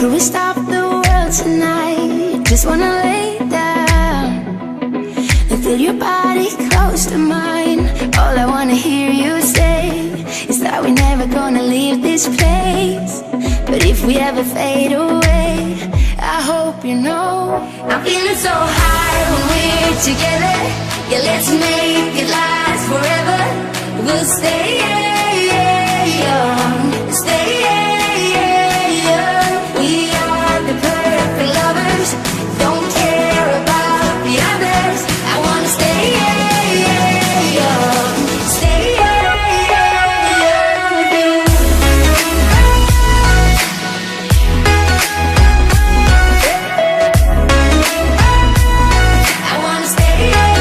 Could we stop the world tonight? Just wanna lay down and feel your body close to mine. All I wanna hear you say is that we're never gonna leave this place. But if we ever fade away, I hope you know I'm feeling so high when we're together. Yeah, let's make it last forever. We'll stay young, stay young. We are the perfect lovers, don't care about the others. I wanna stay young, stay young with you. I wanna stay young.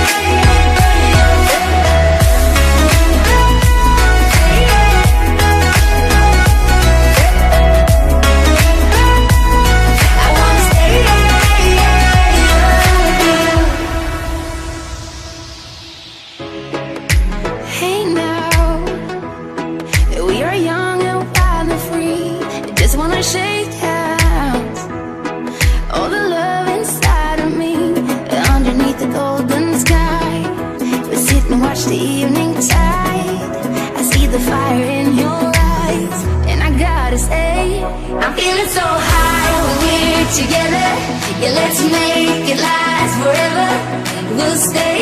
Hey now, we are young and wild and free. Just wanna shake hands. All the love inside of me, underneath the golden sky. We sit and watch the evening tide. I see the fire in your eyes, and I gotta say, I'm feeling so high when we're together. Yeah, let's make it last forever. We'll stay